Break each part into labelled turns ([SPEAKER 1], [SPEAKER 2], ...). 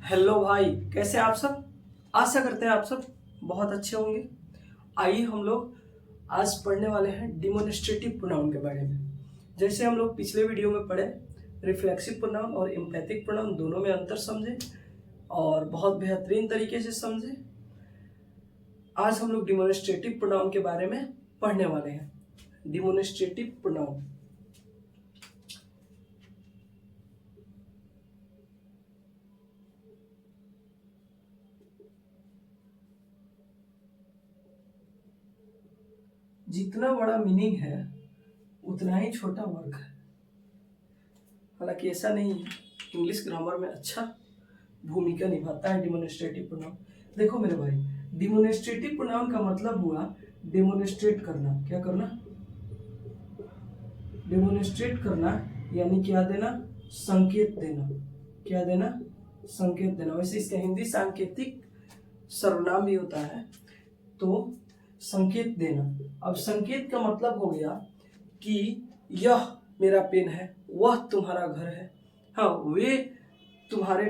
[SPEAKER 1] Hello भाई, कैसे हैं आप सब। आशा करते हैं आप सब बहुत अच्छे होंगे। आइए हम लोग आज पढ़ने वाले हैं डिमोनिस्ट्रेटिव प्रोनाउन के बारे में। जैसे हम लोग पिछले वीडियो में पढ़े, रिफ्लेक्सिव प्रोनाउन और एम्पैथिक प्रोनाउन दोनों में अंतर समझे और बहुत बेहतरीन तरीके से समझे। आज हम लोग डिमोनिस्ट्रेटिव प्रोनाउन के बारे में पढ़ने वाले हैं। डिमोनिस्ट्रेटिव प्रोनाउन जितना बड़ा मीनिंग है उतना ही छोटा वर्ग है। हालांकि ऐसा नहीं है, इंग्लिश ग्रामर में अच्छा भूमिका निभाता है डिमोनिस्ट्रेटिव प्रोनाउन। देखो मेरे भाई, डिमोनिस्ट्रेटिव प्रोनाउन का मतलब हुआ डेमोनिस्ट्रेट करना। क्या करना? डेमोनिस्ट्रेट करना, यानी क्या देना? संकेत देना। क्या देना? संकेत देना। वैसे इसका हिंदी सांकेतिक सर्वनाम भी होता है। तो संकेत देना। अब संकेत का मतलब हो गया कि यह मेरा पेन है, वह तुम्हारा घर है, हाँ वे तुम्हारे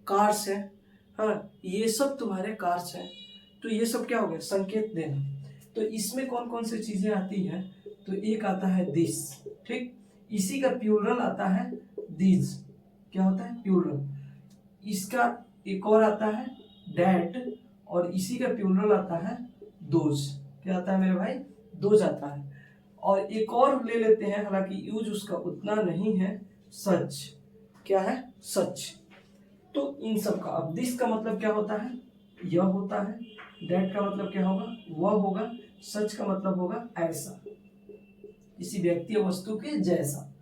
[SPEAKER 1] कार्स हैं, हाँ ये सब तुम्हारे कार्स हैं। तो ये सब क्या हो गया? संकेत देना। तो इसमें कौन कौन सी चीजें आती हैं? तो एक आता है दिस, ठीक। इसी का प्लूरल आता है दीज। क्या होता है? प्लूरल। इसका एक और आता है डैट, और इसी का प्लूरल आता है दोज। क्या आता है मेरे भाई? दोज आता है। और एक और ले लेते हैं, हालांकि यूज उसका उतना नहीं है, सच। क्या है? सच। तो इन सब का, अब दिस का मतलब क्या होता है? यह होता है। दैट का मतलब क्या होगा? वह होगा। सच का मतलब होगा ऐसा, किसी व्यक्ति या वस्तु के जैसा।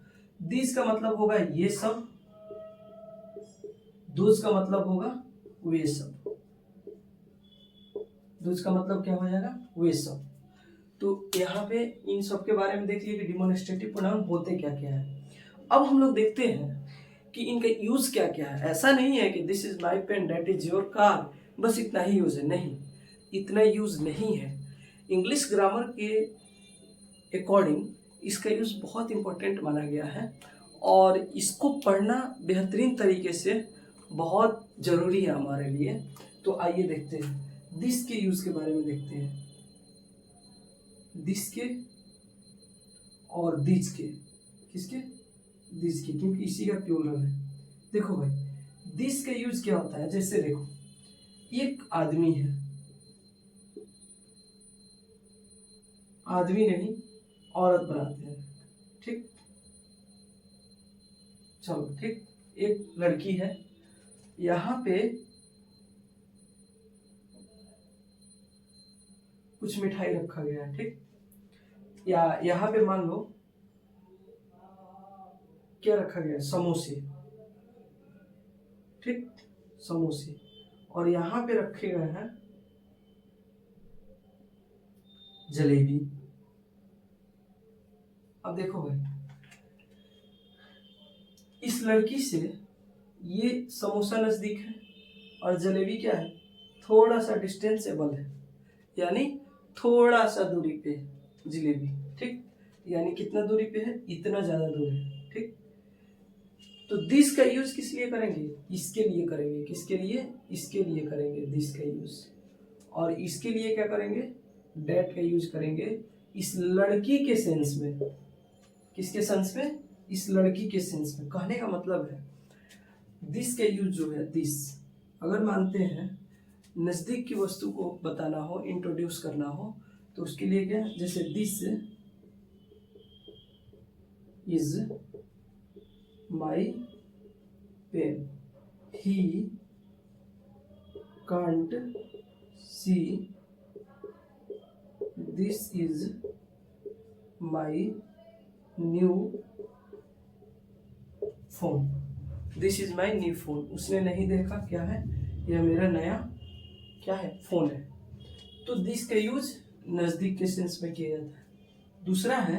[SPEAKER 1] दिस का मतलब होगा ये सब। दूस का मतलब होगा वे सब। दूस का मतलब क्या हो जाएगा? वे सब। तो यहाँ पे इन सब के बारे में देखिए कि डिमोनिस्ट्रेटिव प्रोनाउन होते क्या क्या है। अब हम लोग देखते हैं कि इनका यूज क्या क्या है। ऐसा नहीं है कि this is my pen, that is your car, बस इतना ही यूज है। नहीं, इतना यूज नहीं है। इंग्लिश ग्रामर के अकॉर्डिंग इसका यूज बहुत इंपॉर्टेंट माना गया है और इसको पढ़ना बेहतरीन तरीके से बहुत जरूरी है हमारे लिए। तो आइए देखते हैं दिस के यूज के बारे में। देखते हैं दिस के और दिस के। किसके? दिस के, क्योंकि इसी का प्लूरल है। देखो भाई, दिस का यूज क्या होता है? जैसे देखो, एक आदमी है, आदमी नहीं औरत बनाते हैं, ठीक। चलो ठीक, एक लड़की है, यहाँ पे कुछ मिठाई रखा गया है, ठीक। या यहाँ पे मान लो क्या रखा गया है? समोसे, ठीक, समोसे। और यहाँ पे रखे गए हैं जलेबी। अब देखो भाई, इस लड़की से ये समोसा नजदीक है और जलेबी क्या है? थोड़ा सा डिस्टेंसेबल है, यानी थोड़ा सा दूरी पे है जलेबी, ठीक। यानी कितना दूरी पे है? इतना ज्यादा दूर है, ठीक। तो दिस का यूज किस लिए करेंगे? इसके लिए करेंगे। किसके लिए? इसके लिए करेंगे दिस का यूज। और इसके लिए क्या करेंगे? डेट का यूज करेंगे, इस लड़की के सेंस में। किसके सेंस में? इस लड़की के सेंस में। कहने का मतलब है दिस का यूज जो है, दिस अगर मानते हैं नजदीक की वस्तु को बताना हो, इंट्रोड्यूस करना हो, तो उसके लिए क्या? जैसे this is my pen, he can't see, this is my new phone. This is my new phone. उसने नहीं देखा, क्या है? यह मेरा नया क्या है? फोन है। तो दिस का यूज नजदीक के सेंस में किया जाता है। दूसरा है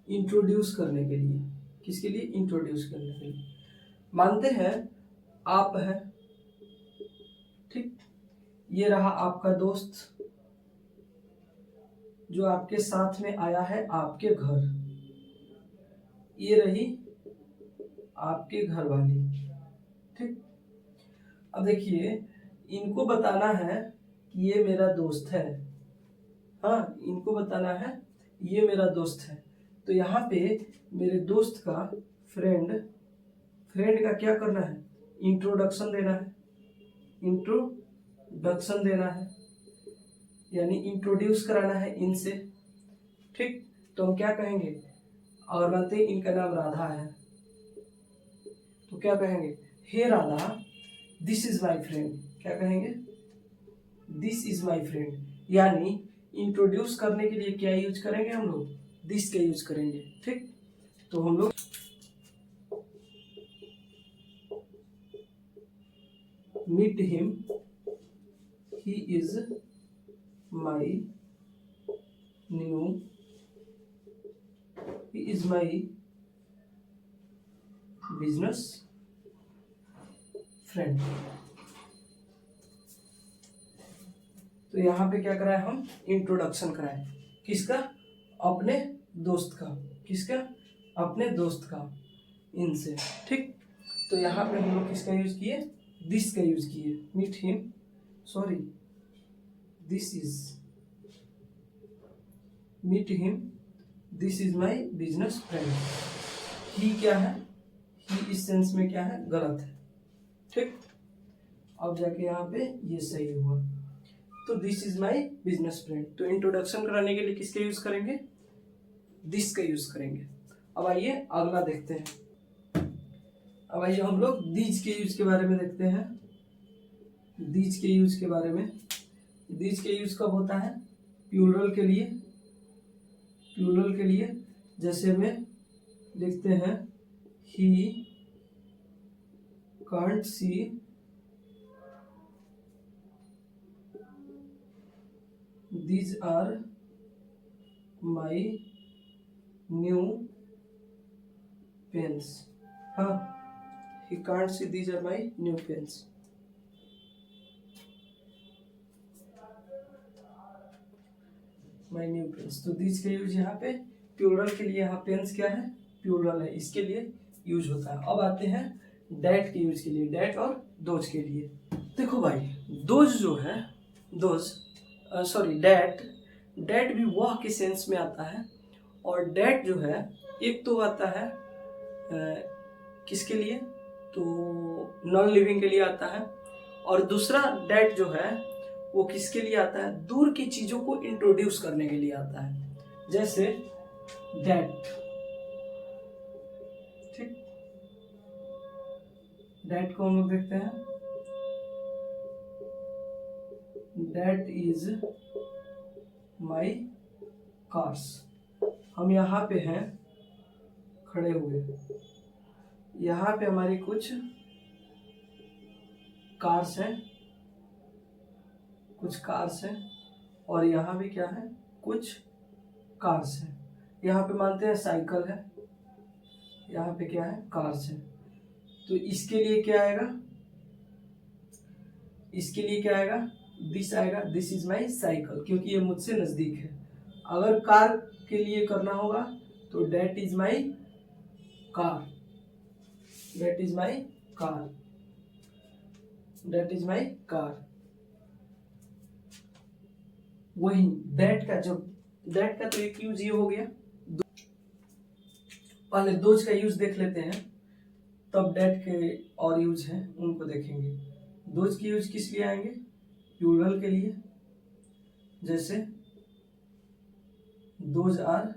[SPEAKER 1] इंट्रोड्यूस करने के लिए। किसके लिए? इंट्रोड्यूस करने के लिए। मानते हैं आप है, ठीक। ये रहा आपका दोस्त जो आपके साथ में आया है आपके घर। ये रही आपके घर वाली। ठीक, अब देखिए इनको बताना है कि ये मेरा दोस्त है। हाँ, इनको बताना है ये मेरा दोस्त है। तो यहाँ पे मेरे दोस्त का फ्रेंड, फ्रेंड का क्या करना है, इंट्रोडक्शन देना है, इंट्रोडक्शन देना है, यानी इंट्रोड्यूस कराना है इनसे। ठीक, तो हम क्या कहेंगे, और मानते हैं इनका नाम राधा है, तो क्या कहेंगे, hey Radha this is my friend. क्या कहेंगे, दिस इज माई फ्रेंड। यानी इंट्रोड्यूस करने के लिए क्या यूज करेंगे हम लोग, दिस का यूज करेंगे। ठीक, तो हम लोग meet him, he is my new, he is my business friend. तो यहाँ पे क्या कराए हम, इंट्रोडक्शन कराए, किसका, अपने दोस्त का, किसका, अपने दोस्त का, इनसे। ठीक, तो यहाँ पे हम लोग किसका यूज किए, दिस का यूज किए, meet him, sorry this is, meet him, this is my business friend. He क्या है, ही इस सेंस में क्या है, गलत है। ठीक, अब जाके यहाँ पे ये सही हुआ। तो this is my business friend, तो इंट्रोडक्शन कराने के लिए किसका यूज करेंगे, दिस का यूज करेंगे। अब आइए अगला देखते हैं। अब आइए हम लोग दीज के यूज के बारे में देखते हैं। दीज के यूज के बारे में, दीज के यूज कब होता है, प्लूरल के लिए, प्लूरल के लिए। जैसे में लिखते हैं ही can't C these are my new pens। हाँ, he can't see these are my new pens। my new pens, तो these का यूज यहाँ पे प्लूरल के लिए, यहाँ पेन्स क्या है, प्लूरल है, इसके लिए यूज होता है। अब आते हैं डैट के यूज के लिए, डैट और दोज के लिए। देखो भाई, दोज जो है, दोज सॉरी डैट, डैट भी वह के सेंस में आता है। और डैट जो है एक तो आता है किसके लिए, तो नॉन लिविंग के लिए आता है। और दूसरा डैट जो है वो किसके लिए आता है, दूर की चीजों को इंट्रोड्यूस करने के लिए आता है। जैसे डैट, ठीक, डैट को हम लोग देखते हैं, डैट इज माई कार्स। हम यहाँ पे हैं खड़े हुए, यहाँ पे हमारी कुछ कार्स हैं, कुछ कार्स हैं, और यहाँ भी क्या है, कुछ कार्स हैं। यहाँ पे मानते हैं साइकिल है, यहाँ पे क्या है, कार्स है। तो इसके लिए क्या आएगा, इसके लिए क्या आएगा, दिस आएगा, दिस इज माई साइकिल, क्योंकि ये मुझसे नजदीक है। अगर कार के लिए करना होगा तो that is my car, that is my car, that is my car. वही दैट का, जब दैट का तो एक यूज ये हो गया। पहले दोज का यूज देख लेते हैं, तब डेट के और यूज हैं उनको देखेंगे। दोज के यूज किस लिए आएंगे, प्लूरल के लिए। जैसे दोज आर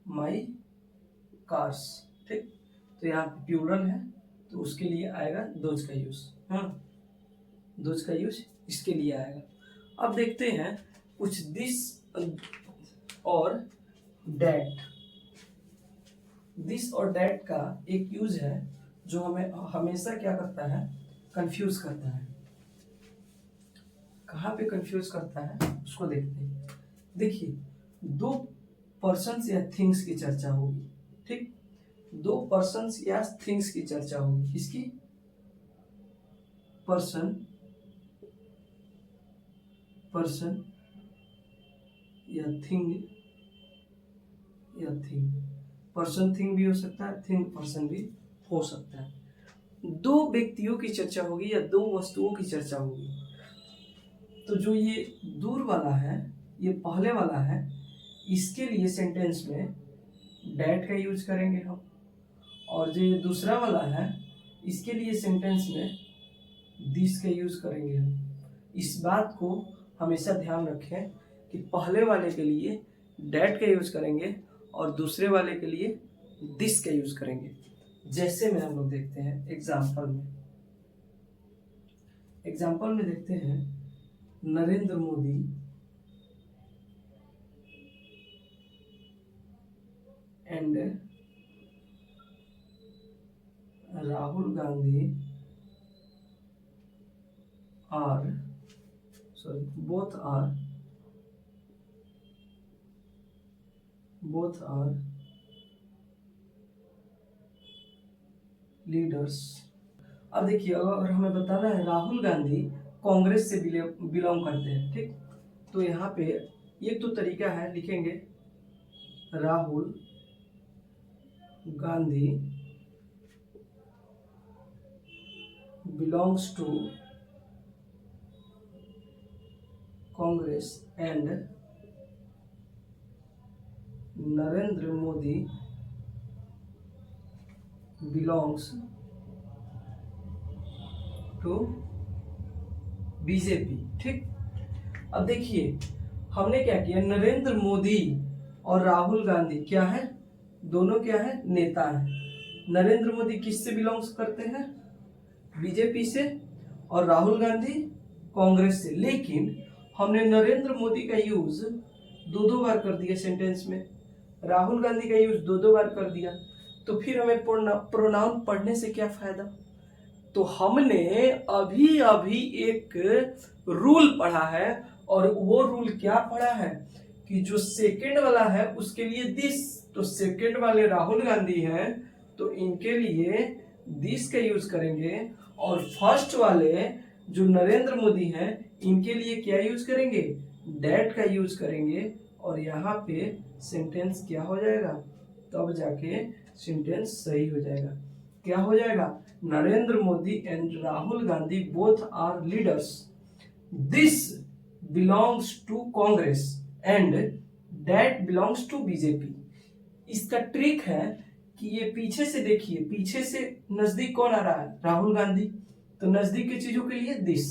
[SPEAKER 1] माई कार्स। ठीक, तो यहाँ पे प्लूरल है तो उसके लिए आएगा दोज का यूज। हाँ, दोज का यूज इसके लिए आएगा। अब देखते हैं कुछ दिस और डैट। दिस और डैट का एक यूज है जो हमें हमेशा क्या करता है, कंफ्यूज करता है। कहाँ पे कंफ्यूज करता है उसको देखते हैं। देखिए, दो पर्सन्स या थिंग्स की चर्चा होगी। ठीक, दो पर्सन्स या थिंग्स की चर्चा होगी। किसकी, पर्सन, पर्सन या थिंग, या थिंग, पर्सन थिंग भी हो सकता है, थिंग पर्सन भी हो सकता है। दो व्यक्तियों की चर्चा होगी या दो वस्तुओं की चर्चा होगी। तो जो ये दूर वाला है, ये पहले वाला है, इसके लिए सेंटेंस में डैट का यूज करेंगे हम, और जो ये दूसरा वाला है इसके लिए सेंटेंस में दिस का यूज करेंगे हम। इस बात को हमेशा ध्यान रखें कि पहले वाले के लिए डैट का यूज करेंगे और दूसरे वाले के लिए दिस का यूज करेंगे। जैसे में हम लोग देखते हैं एग्जाम्पल में देखते हैं Narendra Modi and Rahul Gandhi both are leaders. अब देखिए, अगर हमें बताना है राहुल गांधी कांग्रेस से बिलोंग करते हैं, ठीक, तो यहाँ पे एक तो तरीका है, लिखेंगे Rahul Gandhi belongs to Congress and Narendra Modi belongs to BJP, ठीक। अब देखिए हमने क्या किया, नरेंद्र मोदी और राहुल गांधी क्या है, दोनों क्या है, नेता है। नरेंद्र मोदी किससे बिलोंग्स करते हैं, बीजेपी से, और राहुल गांधी कांग्रेस से। लेकिन हमने नरेंद्र मोदी का यूज दो बार कर दिया सेंटेंस में, राहुल गांधी का यूज दो बार कर दिया, तो फिर हमें प्रोनाउन पढ़ने से क्या फायदा। तो हमने अभी अभी एक रूल पढ़ा है, और वो रूल क्या पढ़ा है कि जो सेकंड वाला है उसके लिए दिस, तो सेकंड वाले राहुल गांधी हैं तो इनके लिए दिस का यूज करेंगे, और फर्स्ट वाले जो नरेंद्र मोदी हैं इनके लिए क्या यूज करेंगे, डैट का यूज करेंगे, और यहाँ पे सेंटेंस क्या हो जाएगा, तब जाके सेंटेंस सही हो जाएगा। क्या हो जाएगा, Narendra Modi and Rahul Gandhi both are leaders, this belongs to Congress and that belongs to BJP. इसका ट्रिक है कि ये पीछे से देखिए, पीछे से नजदीक कौन आ रहा है, राहुल गांधी, तो नजदीक की चीजों के लिए दिस,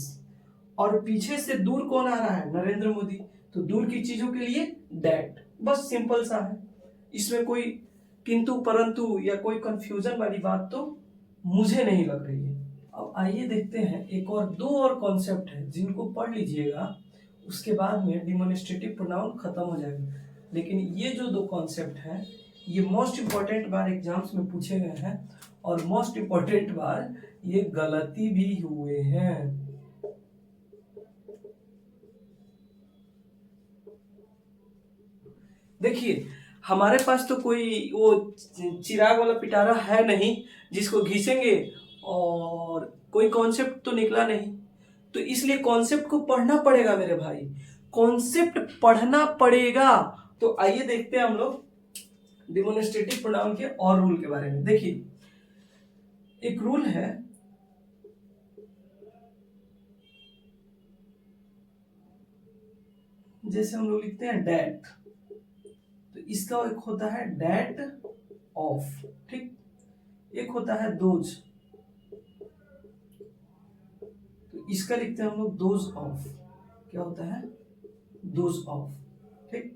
[SPEAKER 1] और पीछे से दूर कौन आ रहा है, नरेंद्र मोदी, तो दूर की चीजों के लिए दैट। बस सिंपल सा है, इसमें कोई किंतु परंतु या कोई कंफ्यूजन वाली बात तो मुझे नहीं लग रही है। अब आइए देखते हैं एक और दो और कॉन्सेप्ट है जिनको पढ़ लीजिएगा, उसके बाद में डिमोन्स्ट्रेटिव प्रोनाउन खत्म हो जाएगा। लेकिन ये जो दो कॉन्सेप्ट हैं ये मोस्ट इंपॉर्टेंट बार एग्जाम्स में पूछे गए हैं, और मोस्ट इंपॉर्टेंट बार ये गलती भी हुए हैं। देखिए हमारे पास तो कोई वो चिराग वाला पिटारा है नहीं जिसको घिसेंगे और कोई कॉन्सेप्ट तो निकला नहीं, तो इसलिए कॉन्सेप्ट को पढ़ना पड़ेगा मेरे भाई, कॉन्सेप्ट पढ़ना पड़ेगा। तो आइए देखते हैं हम लोग डिमोन्स्ट्रेटिव प्रोनाउन के और रूल के बारे में। देखिए एक रूल है, जैसे हम लोग लिखते हैं डैट, तो इसका एक होता है डैट ऑफ, ठीक, एक होता है दोज, तो इसका लिखते हैं हम लोग दोज ऑफ। क्या होता है, दोज ऑफ, ठीक।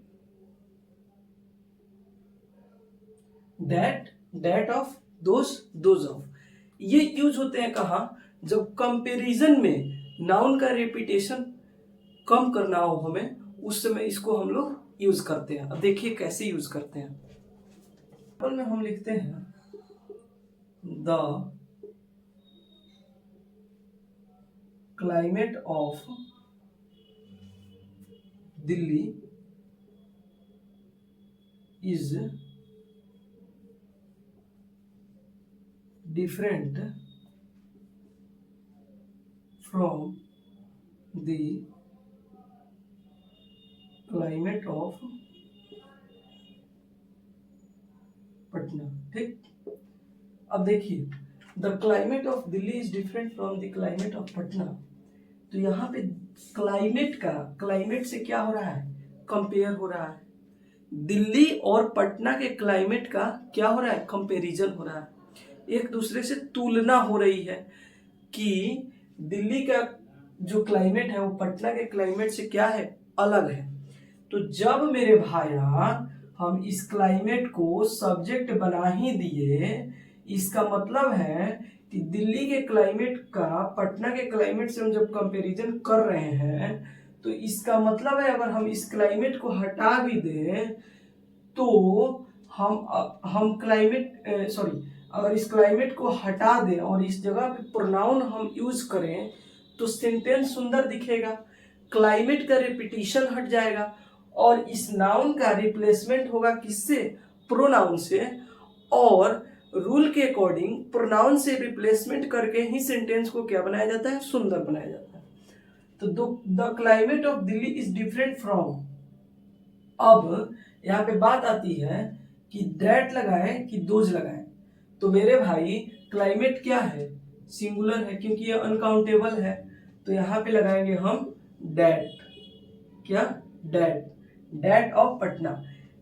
[SPEAKER 1] डैट ऑफ, दोज ऑफ, ये यूज होते हैं कहाँ, जब कंपैरिजन में नाउन का रेपिटेशन कम करना हो हमें, उस समय इसको हम लोग यूज करते हैं। अब देखिए कैसे यूज करते हैं। में हम लिखते हैं the climate of Delhi is different from the climate of Patna. Patna. ठीक, अब देखिए the climate of Delhi is different from the climate of Patna. तो यहाँ पे क्लाइमेट से क्या हो रहा है, कंपेयर हो रहा है। दिल्ली और पटना के क्लाइमेट का क्या हो रहा है, कंपैरिजन हो रहा है, एक दूसरे से तुलना हो रही है कि दिल्ली का जो क्लाइमेट है वो पटना के क्लाइमेट से क्या है, अलग है। तो जब मेरे भाइया हम इस क्लाइमेट को सब्जेक्ट बना ही दिए, इसका मतलब है कि दिल्ली के क्लाइमेट का पटना के क्लाइमेट से हम जब कंपैरिजन कर रहे हैं तो इसका मतलब है अगर हम इस क्लाइमेट को हटा भी दें तो हम क्लाइमेट अगर इस क्लाइमेट को हटा दें और इस जगह पे प्रोनाउन हम यूज करें तो सेंटेंस सुंदर दिखेगा, क्लाइमेट का रिपीटिशन हट जाएगा और इस नाउन का रिप्लेसमेंट होगा किससे, प्रोनाउन से। और रूल के अकॉर्डिंग प्रोनाउन से रिप्लेसमेंट करके ही सेंटेंस को क्या बनाया जाता है, सुंदर बनाया जाता है। तो the climate of Delhi is different from, अब यहाँ पे बात आती है कि दैट लगाए कि दोज लगाए। तो मेरे भाई क्लाइमेट क्या है, सिंगुलर है क्योंकि ये अनकाउंटेबल है, तो यहाँ पे लगाएंगे हम दैट, क्या, that of Patna.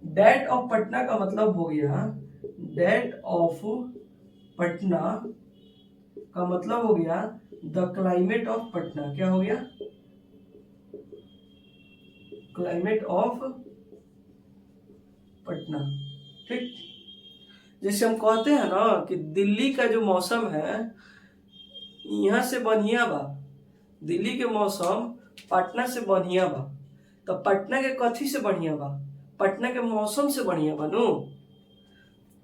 [SPEAKER 1] That of Patna का मतलब हो गया, दैट ऑफ पटना का मतलब हो गया द क्लाइमेट ऑफ पटना। क्या हो गया, क्लाइमेट ऑफ पटना। ठीक, जैसे हम कहते हैं ना कि दिल्ली का जो मौसम है यहाँ से बढ़िया बा, दिल्ली के मौसम पटना से बढ़िया बा, तो पटना के कथी से बढ़िया बा, पटना के मौसम से बढ़िया बा नो।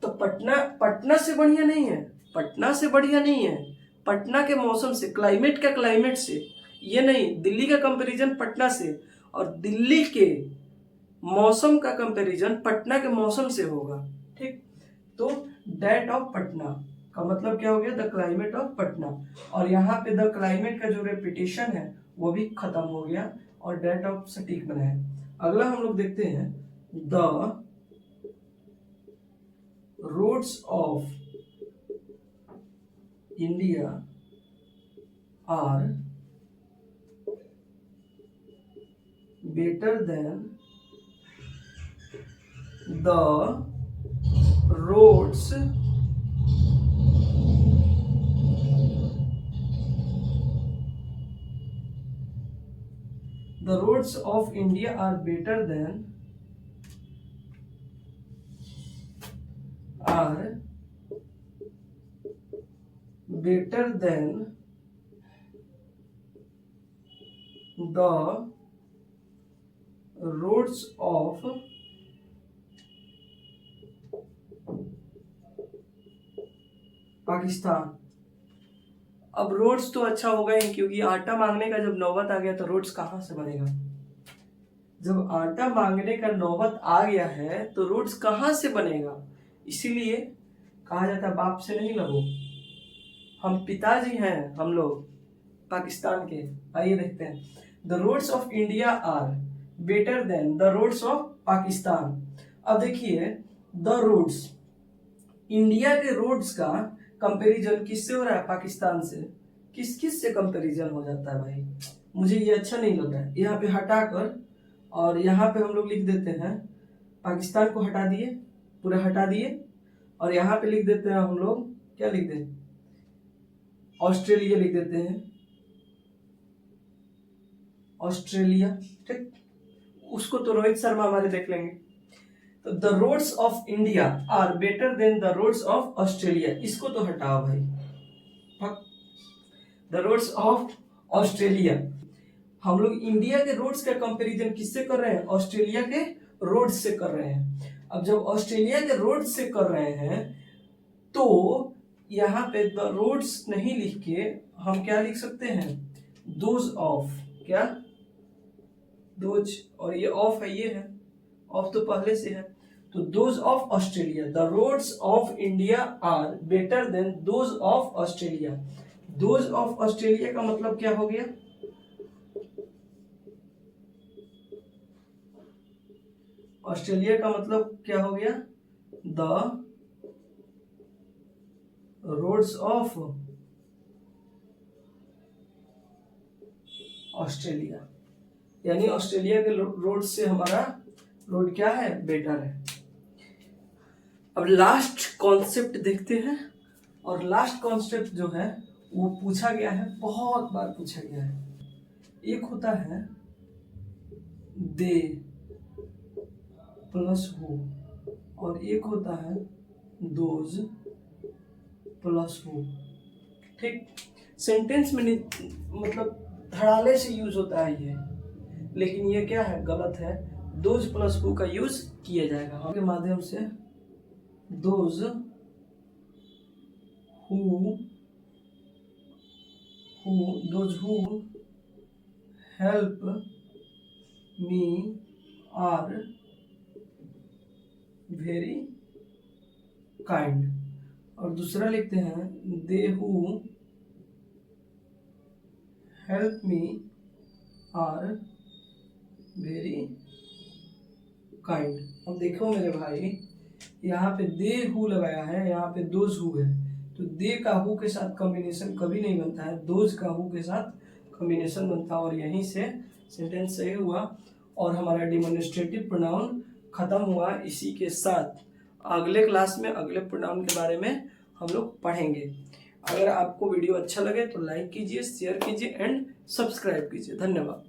[SPEAKER 1] तो पटना से बढ़िया नहीं है, पटना से बढ़िया नहीं है, पटना के मौसम से, क्लाइमेट से, ये नहीं, दिल्ली का कंपैरिजन पटना से और दिल्ली के मौसम का कंपैरिजन पटना के मौसम से होगा। ठीक, तो दैट ऑफ पटना का मतलब क्या हो गया, द क्लाइमेट ऑफ पटना, और यहाँ पे द क्लाइमेट का जो रेपिटेशन है वो भी खत्म हो गया और दैट ऑफ सटीक बनाया। अगला हम लोग देखते हैं, the roads of India are better than the roads of India are better than the roads of Pakistan. अब रोड्स तो अच्छा होगा ही क्योंकि आटा मांगने का जब नौबत आ गया तो रोड्स कहाँ से बनेगा, जब आटा मांगने का नौबत आ गया है तो रोड्स कहाँ से बनेगा। इसीलिए कहा जाता है बाप से नहीं लगो, हम पिताजी हैं हम लोग पाकिस्तान के। आइए देखते हैं, the roads of India are better than the roads of Pakistan. अब देखिए द रोड्स, इंडिया के रोड्स का कंपैरिजन किससे हो रहा है, पाकिस्तान से। किस किस से कंपैरिजन हो जाता है भाई, मुझे ये अच्छा नहीं लग रहा है। यहाँ पे हटाकर और यहाँ पे हम लोग लिख देते हैं, पाकिस्तान को हटा दिए, पूरा हटा दिए, और यहाँ पे लिख देते हैं हम लोग, क्या लिख दें, ऑस्ट्रेलिया लिख देते हैं, ऑस्ट्रेलिया। ठीक, उसको तो रोहित शर्मा हमारे देख लेंगे। तो the roads of India are better than the roads of Australia, इसको तो हटाओ भाई, द रोड्स ऑफ ऑस्ट्रेलिया। हम लोग इंडिया के रोड्स का कंपैरिजन किससे कर रहे हैं, ऑस्ट्रेलिया के रोड्स से कर रहे हैं। अब जब ऑस्ट्रेलिया के रोड्स से कर रहे हैं तो यहाँ पे द रोड्स नहीं लिख के हम क्या लिख सकते हैं, दोज ऑफ, क्या, दोज, और ये ऑफ है, ये है ऑफ तो पहले से है, तो those of Australia, the roads of India are better than those of Australia. Those of Australia का मतलब क्या हो गया, ऑस्ट्रेलिया का मतलब क्या हो गया, द रोड्स ऑफ ऑस्ट्रेलिया, यानी ऑस्ट्रेलिया के रोड से हमारा रोड क्या है, बेटर है। अब लास्ट कॉन्सेप्ट देखते हैं, और लास्ट कॉन्सेप्ट जो है वो पूछा गया है, बहुत बार पूछा गया है। एक होता है दे प्लस हु, और एक होता है दोज प्लस हु। ठीक, सेंटेंस में नहीं, मतलब धड़ाले से यूज होता है ये, लेकिन ये क्या है, गलत है। दोज प्लस हु का यूज किया जाएगा के माध्यम से। Those who help me are very kind, और दूसरा लिखते हैं they who help me are very kind. अब देखो मेरे भाई, यहाँ पे दे हु लगाया है, यहाँ पे दोज हु है, तो दे का हु के साथ कॉम्बिनेशन कभी नहीं बनता है, दोज का हु के साथ कॉम्बिनेशन बनता है, और यहीं से सेंटेंस सही हुआ और हमारा डिमॉन्स्ट्रेटिव प्रोनाउन खत्म हुआ। इसी के साथ अगले क्लास में अगले प्रोनाउन के बारे में हम लोग पढ़ेंगे। अगर आपको वीडियो अच्छा लगे तो लाइक कीजिए, शेयर कीजिए एंड सब्सक्राइब कीजिए। धन्यवाद।